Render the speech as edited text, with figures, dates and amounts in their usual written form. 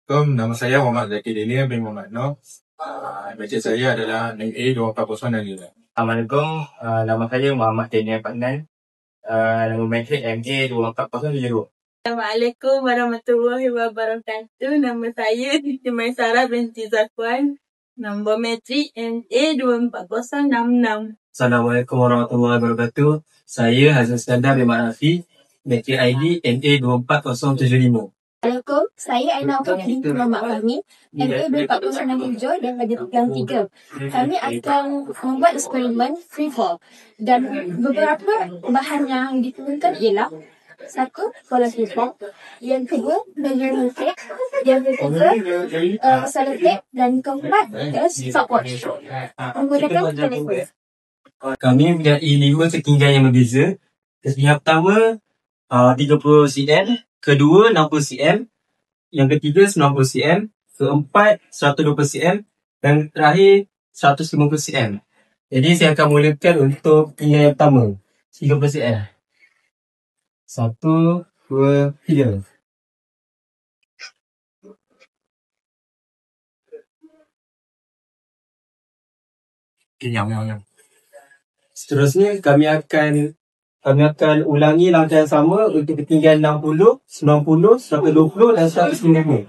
Assalamualaikum, nama saya Muhammad Zaki Daniel bin Muhammad Noh. Baca saya adalah NA 2402. Assalamualaikum, nama saya Muhammad Daniel Paknan. Nama matrik MA 2402. Assalamualaikum warahmatullahi wabarakatuh. Nama saya Siti Maisarah binti Zakwan. Nombor matrik MA 24066. Assalamualaikum warahmatullahi wabarakatuh. Saya Hazal Skandar bin Ma'afi, matrik ID MA 24075. Assalamualaikum, saya Aina binti Muhammad Fahmi, MA 2407 dan Raja Pegang 3. Kami akan membuat eksperimen freefall dan beberapa bahan yang digunakan ialah satu, bola freefall, yang kedua, measurement tape, yang ketiga, selotip dan keempat, stopwatch menggunakan telefon. Kami mempunyai 5 ketinggian yang berbeza. Ketinggian pertama 30 cm, kedua 60 cm, yang ketiga 90 cm, keempat 120 cm dan terakhir 150 cm. Jadi saya akan mulakan untuk ketinggian yang pertama 30 cm. 1, 2, 3. Yang. Seterusnya kami akan ulangi langkah yang sama untuk ketinggian 60, 90, 120 dan 150.